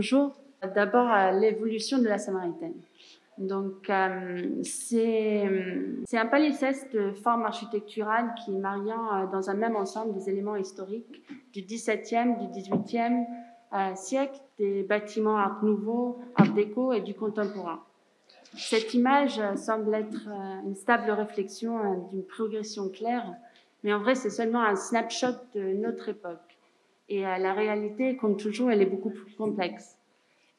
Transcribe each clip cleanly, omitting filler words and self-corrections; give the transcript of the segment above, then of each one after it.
Bonjour. D'abord, l'évolution de la Samaritaine. Donc, c'est un palimpseste de forme architecturale qui mariant dans un même ensemble des éléments historiques du XVIIe, du XVIIIe siècle, des bâtiments art nouveau, art déco et du contemporain. Cette image semble être une stable réflexion d'une progression claire, mais en vrai, c'est seulement un snapshot de notre époque. Et la réalité, comme toujours, elle est beaucoup plus complexe.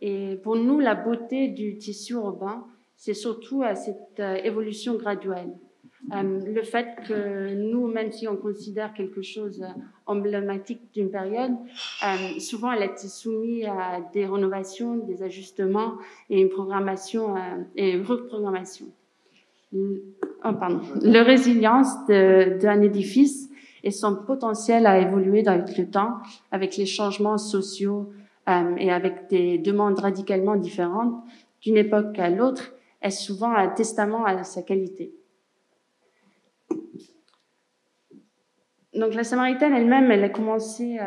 Et pour nous, la beauté du tissu urbain, c'est surtout cette évolution graduelle. Le fait que nous, même si on considère quelque chose emblématique d'une période, souvent elle a été soumise à des rénovations, des ajustements et une programmation et une reprogrammation. La résilience d'un édifice et son potentiel à évoluer avec le temps, avec les changements sociaux et avec des demandes radicalement différentes d'une époque à l'autre, est souvent un testament à sa qualité. Donc la Samaritaine elle-même, elle a commencé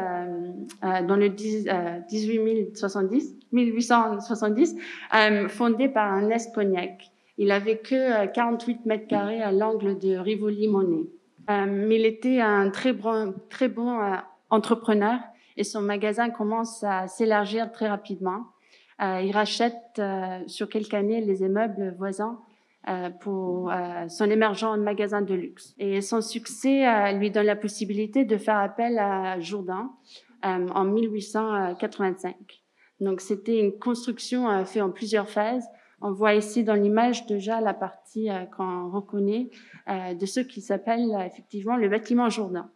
dans le 1870, fondée par un Est-Cognac. Il avait que 48 mètres carrés à l'angle de Rivoli-Monet. Mais il était un très bon entrepreneur et son magasin commence à s'élargir très rapidement. Il rachète sur quelques années les immeubles voisins pour son émergent magasin de luxe. Et son succès lui donne la possibilité de faire appel à Jourdain en 1885. Donc c'était une construction faite en plusieurs phases. On voit ici dans l'image déjà la partie qu'on reconnaît de ce qui s'appelle effectivement le bâtiment Jourdain.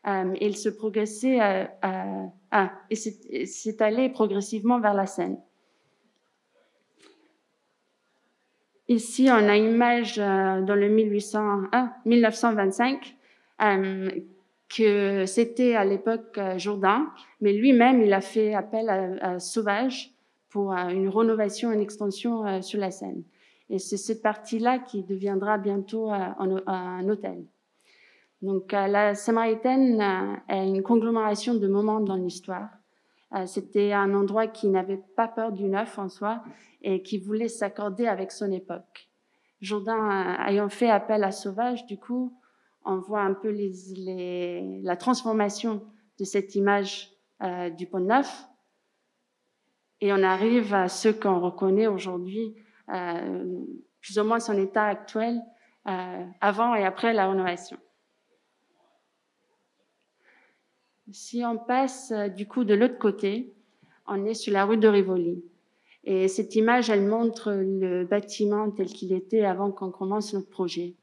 Et il se progressait et s'est allé progressivement vers la Seine. Ici, on a une image dans le 1925 que c'était à l'époque Jourdain, mais lui-même, il a fait appel à Sauvage pour une rénovation, une extension sur la Seine. Et c'est cette partie-là qui deviendra bientôt un hôtel. Donc, la Samaritaine est une conglomération de moments dans l'histoire. C'était un endroit qui n'avait pas peur du neuf en soi et qui voulait s'accorder avec son époque. Jourdain ayant fait appel à Sauvage, du coup, on voit un peu la transformation de cette image du Pont-Neuf et on arrive à ce qu'on reconnaît aujourd'hui, plus ou moins son état actuel, avant et après la rénovation. Si on passe du coup de l'autre côté, on est sur la rue de Rivoli. Et cette image, elle montre le bâtiment tel qu'il était avant qu'on commence notre projet.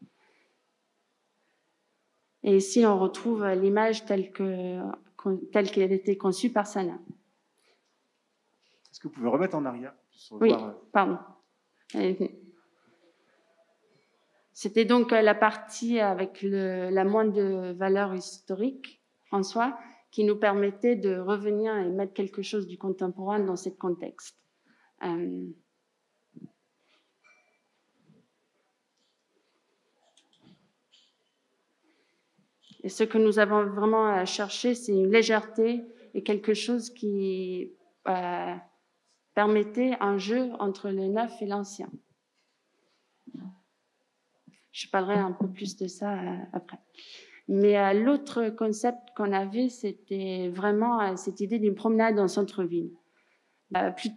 Et ici, on retrouve l'image telle qu'elle était conçue par Sana. Est-ce que vous pouvez remettre en arrière? Oui, pardon. C'était donc la partie avec la moindre valeur historique en soi, qui nous permettait de revenir et mettre quelque chose du contemporain dans ce contexte. Et ce que nous avons vraiment cherché, c'est une légèreté et quelque chose qui permettait un jeu entre le neuf et l'ancien. Je parlerai un peu plus de ça après. Mais l'autre concept qu'on avait, c'était vraiment cette idée d'une promenade en centre-ville.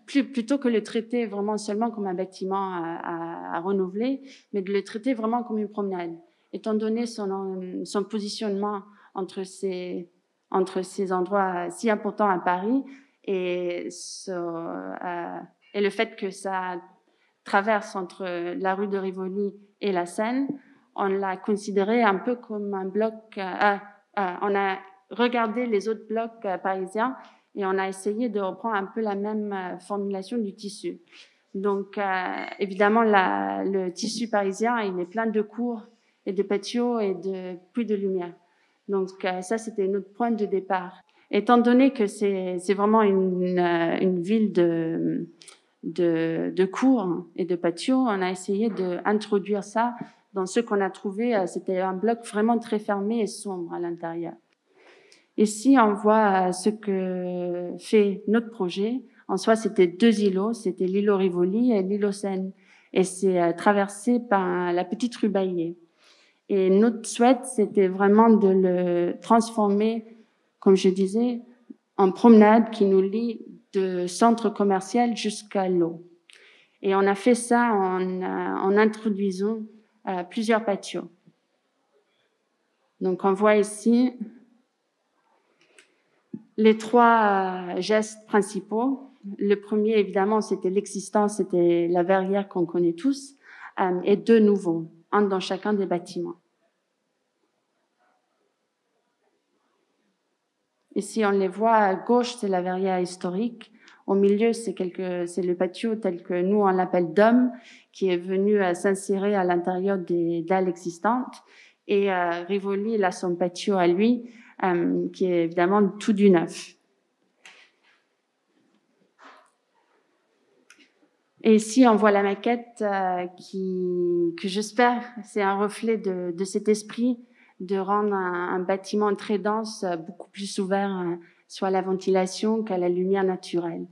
Plutôt que le traiter vraiment seulement comme un bâtiment à renouveler, mais de le traiter vraiment comme une promenade. Étant donné son positionnement entre ces endroits si importants à Paris et le fait que ça traverse entre la rue de Rivoli et la Seine, on l'a considéré un peu comme un bloc. On a regardé les autres blocs parisiens et on a essayé de reprendre un peu la même formulation du tissu. Donc, évidemment, le tissu parisien, il est plein de cours et de patios et de plus de lumière. Donc, ça, c'était notre point de départ. Étant donné que c'est vraiment une ville de cours et de patios, on a essayé d'introduire ça dans ce qu'on a trouvé. C'était un bloc vraiment très fermé et sombre à l'intérieur. Ici, on voit ce que fait notre projet En soi, c'était 2 îlots, c'était l'îlot Rivoli et l'îlot Seine. Et c'est traversé par la petite rue Baillet. Et notre souhait, c'était vraiment de le transformer, comme je disais, en promenade qui nous lie de centre commercial jusqu'à l'eau. Et on a fait ça en introduisant plusieurs patios. Donc on voit ici les 3 gestes principaux. Le premier, évidemment, c'était l'existence, c'était la verrière qu'on connaît tous, et 2 nouveaux, un dans chacun des bâtiments. Ici, on les voit à gauche, c'est la verrière historique. Au milieu, c'est le patio tel que nous, on l'appelle dôme, qui est venu s'insérer à l'intérieur des dalles existantes. Et Rivoli, il a son patio à lui, qui est évidemment tout du neuf. Et ici, on voit la maquette que j'espère, c'est un reflet de cet esprit de rendre un bâtiment très dense beaucoup plus ouvert soit à la ventilation qu'à la lumière naturelle.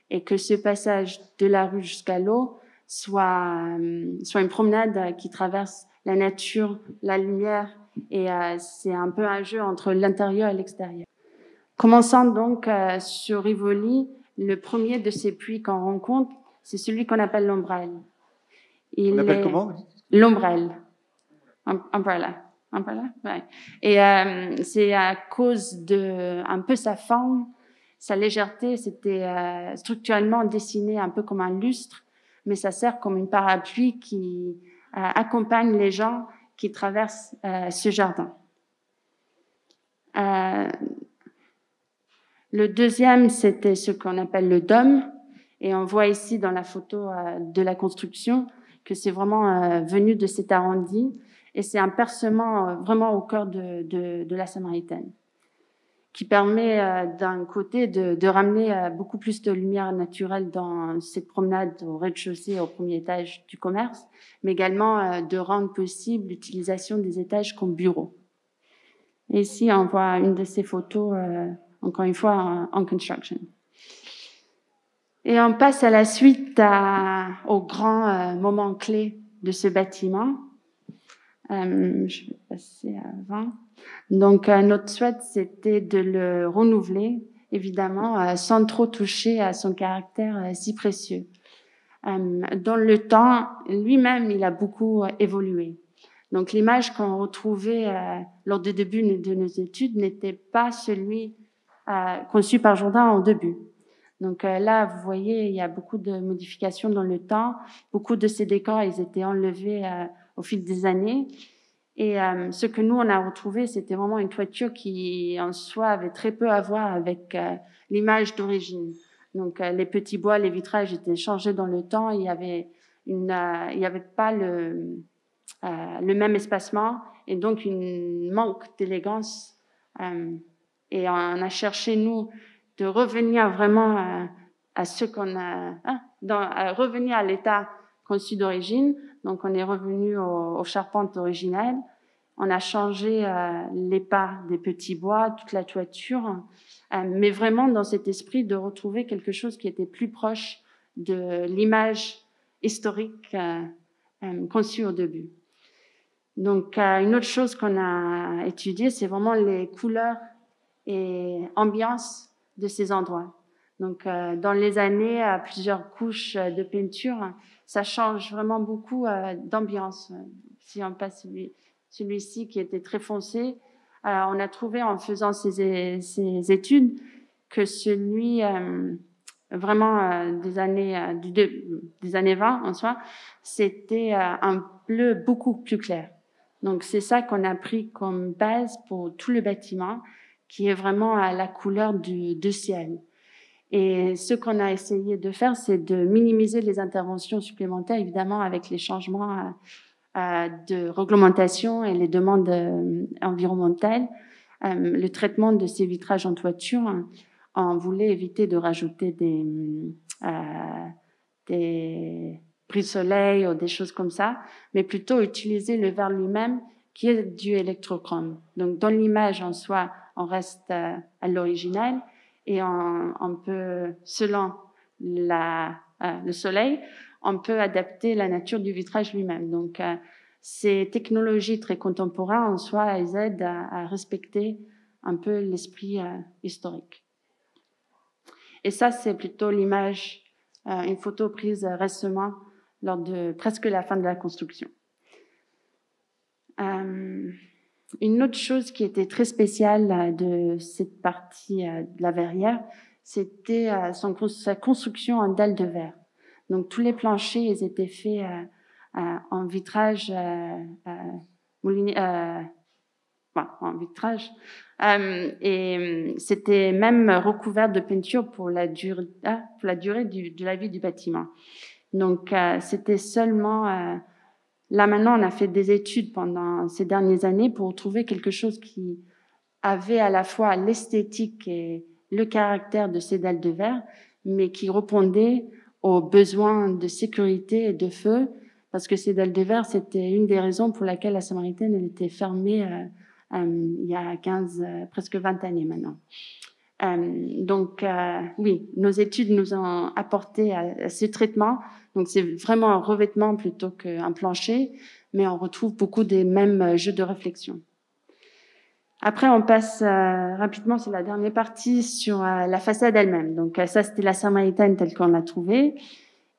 Et que ce passage de la rue jusqu'à l'eau soit une promenade qui traverse la nature, la lumière, et c'est un peu un jeu entre l'intérieur et l'extérieur. Commençant donc sur Rivoli, le premier de ces puits qu'on rencontre, c'est celui qu'on appelle l'ombrelle. On l'appelle comment? L'ombrelle. Umbrella. Umbrella? Ouais. Et c'est à cause de un peu sa forme, sa légèreté. C'était structurellement dessiné un peu comme un lustre, mais ça sert comme une parapluie qui accompagne les gens qui traversent ce jardin. Le deuxième, c'était ce qu'on appelle le dôme. Et on voit ici dans la photo de la construction que c'est vraiment venu de cet arrondi. Et c'est un percement vraiment au cœur de la Samaritaine, qui permet d'un côté de ramener beaucoup plus de lumière naturelle dans cette promenade au rez-de-chaussée, au premier étage du commerce, mais également de rendre possible l'utilisation des étages comme bureaux. Et ici, on voit une de ces photos, encore une fois, en construction. Et on passe à la suite au grand moment clé de ce bâtiment. Je vais passer avant. Donc, notre souhait, c'était de le renouveler, évidemment, sans trop toucher à son caractère si précieux. Dans le temps, lui-même, il a beaucoup évolué. Donc, l'image qu'on retrouvait lors du début de nos études n'était pas celui conçu par Jourdain au début. Donc là, vous voyez, il y a beaucoup de modifications dans le temps. Beaucoup de ces décors, ils étaient enlevés au fil des années. Et ce que nous, on a retrouvé, c'était vraiment une toiture qui, en soi, avait très peu à voir avec l'image d'origine. Donc les petits bois, les vitrages étaient changés dans le temps. Il y avait pas le même espacement et donc une manque d'élégance. Et on a cherché, nous, de revenir vraiment à ce qu'on a, à revenir à l'état conçu d'origine. Donc, on est revenu aux charpentes originelles. On a changé les pas des petits bois, toute la toiture, mais vraiment dans cet esprit de retrouver quelque chose qui était plus proche de l'image historique conçue au début. Donc, une autre chose qu'on a étudiée, c'est vraiment les couleurs et ambiance de ces endroits. Donc, dans les années, à plusieurs couches de peinture, ça change vraiment beaucoup d'ambiance. Si on passe celui-ci qui était très foncé, on a trouvé en faisant ces études que celui vraiment des années 20 en soi, c'était un bleu beaucoup plus clair. Donc, c'est ça qu'on a pris comme base pour tout le bâtiment, qui est vraiment à la couleur du ciel. Et ce qu'on a essayé de faire, c'est de minimiser les interventions supplémentaires, évidemment, avec les changements de réglementation et les demandes environnementales. Le traitement de ces vitrages en toiture, on voulait éviter de rajouter des brise-soleil ou des choses comme ça, mais plutôt utiliser le verre lui-même qui est du électrochrome. Donc, dans l'image en soi, on reste à l'original et on peut, selon le soleil, on peut adapter la nature du vitrage lui-même. Donc, ces technologies très contemporaines, en soi, elles aident à respecter un peu l'esprit historique. Et ça, c'est plutôt l'image, une photo prise récemment lors de presque la fin de la construction. Une autre chose qui était très spéciale de cette partie de la verrière, c'était sa construction en dalles de verre. Donc tous les planchers, ils étaient faits en vitrage mouliné, en vitrage, et c'était même recouvert de peinture pour la durée de la vie du bâtiment. Donc c'était seulement là, maintenant, on a fait des études pendant ces dernières années pour trouver quelque chose qui avait à la fois l'esthétique et le caractère de ces dalles de verre, mais qui répondait aux besoins de sécurité et de feu, parce que ces dalles de verre, c'était une des raisons pour laquelle la Samaritaine elle était fermée il y a presque 20 années maintenant. Donc, oui, nos études nous ont apporté à ce traitement. Donc, c'est vraiment un revêtement plutôt qu'un plancher, mais on retrouve beaucoup des mêmes jeux de réflexion. Après, on passe rapidement, c'est la dernière partie, sur la façade elle-même. Donc, ça, c'était la Samaritaine telle qu'on l'a trouvée.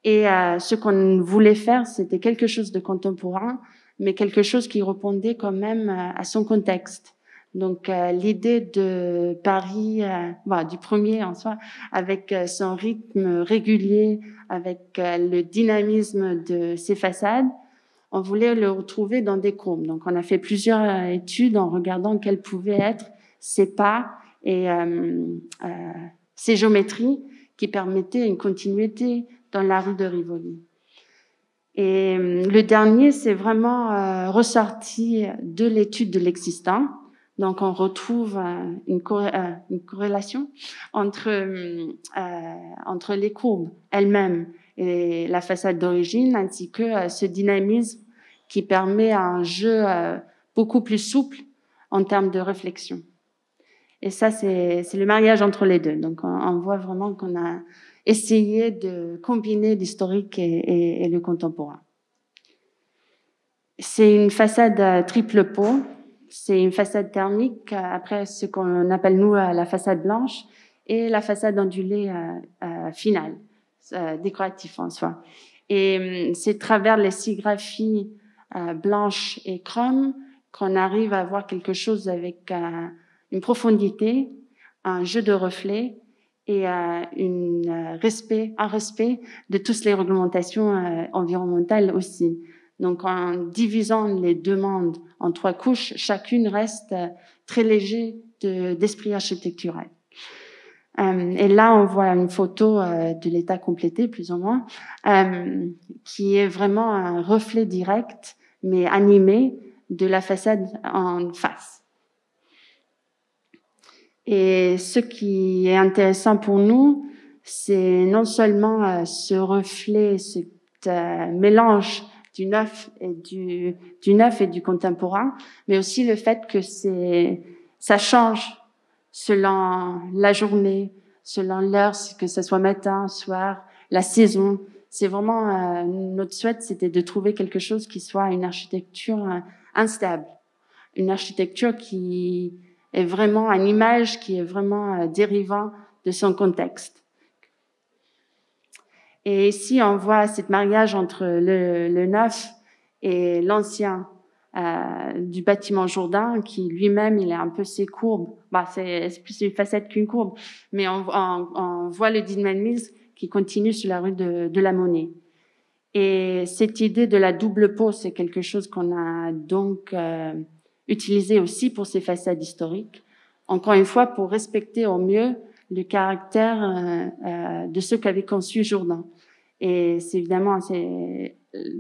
Et ce qu'on voulait faire, c'était quelque chose de contemporain, mais quelque chose qui répondait quand même à son contexte. Donc, l'idée de Paris, du premier en soi, avec son rythme régulier, avec le dynamisme de ses façades, on voulait le retrouver dans des courbes. Donc, on a fait plusieurs études en regardant quels pouvaient être ces pas et ces géométries qui permettaient une continuité dans la rue de Rivoli. Et le dernier, c'est vraiment ressorti de l'étude de l'existant. Donc, on retrouve une corrélation entre les courbes elles-mêmes et la façade d'origine, ainsi que ce dynamisme qui permet un jeu beaucoup plus souple en termes de réflexion. Et ça, c'est le mariage entre les deux. Donc, on voit vraiment qu'on a essayé de combiner l'historique et le contemporain. C'est une façade triple pot. C'est une façade thermique, après ce qu'on appelle, nous, la façade blanche, et la façade ondulée finale, décoratif en soi. Et c'est à travers les sérigraphies blanches et chrome qu'on arrive à avoir quelque chose avec une profondité, un jeu de reflets et un respect de toutes les réglementations environnementales aussi. Donc, en divisant les demandes en 3 couches, chacune reste très léger d'esprit architectural. Et là, on voit une photo de l'état complété, plus ou moins, qui est vraiment un reflet direct, mais animé, de la façade en face. Et ce qui est intéressant pour nous, c'est non seulement ce reflet, ce mélange du neuf et du contemporain, mais aussi le fait que ça change selon la journée, selon l'heure, que ce soit matin, soir, la saison. C'est vraiment notre souhait, c'était de trouver quelque chose qui soit une architecture instable, une architecture qui est vraiment une image qui est vraiment dérivant de son contexte. Et ici, on voit ce mariage entre le neuf et l'ancien du bâtiment Jourdain, qui lui-même, il a un peu ses courbes. C'est plus une facette qu'une courbe, mais on voit le dynamisme qui continue sur la rue de la Monnaie. Et cette idée de la double peau, c'est quelque chose qu'on a donc utilisé aussi pour ces façades historiques. Encore une fois, pour respecter au mieux le caractère de ceux qu'avait conçu Jourdain. Et c'est évidemment,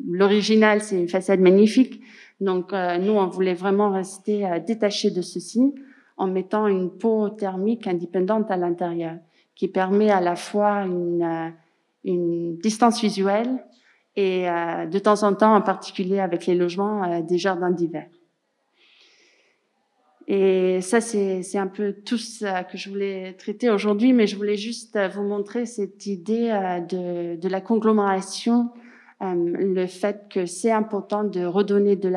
l'original, c'est une façade magnifique. Donc, nous, on voulait vraiment rester détachés de ceci en mettant une peau thermique indépendante à l'intérieur, qui permet à la fois une distance visuelle et de temps en temps, en particulier avec les logements, des jardins d'hiver. Et ça, c'est un peu tout ça que je voulais traiter aujourd'hui, mais je voulais juste vous montrer cette idée de la conglomération, le fait que c'est important de redonner de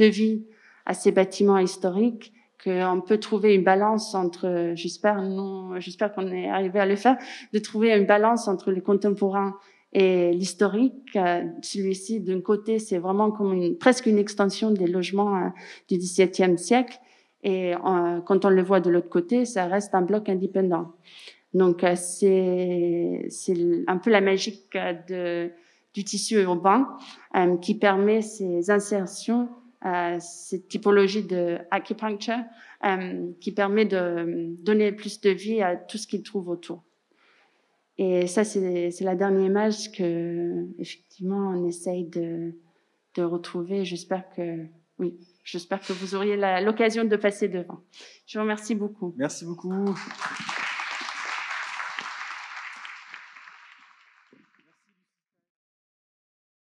vie à ces bâtiments historiques, qu'on peut trouver une balance entre, j'espère qu'on est arrivé à le faire, de trouver une balance entre le contemporain et l'historique. Celui-ci, d'un côté, c'est vraiment comme presque une extension des logements du XVIIe siècle. Et quand on le voit de l'autre côté, ça reste un bloc indépendant. Donc, c'est un peu la magie du tissu urbain qui permet ces insertions, cette typologie de acupuncture qui permet de donner plus de vie à tout ce qu'il trouve autour. Et ça, c'est la dernière image que, effectivement, on essaye de retrouver. J'espère que vous auriez l'occasion de passer devant. Je vous remercie beaucoup. Merci beaucoup.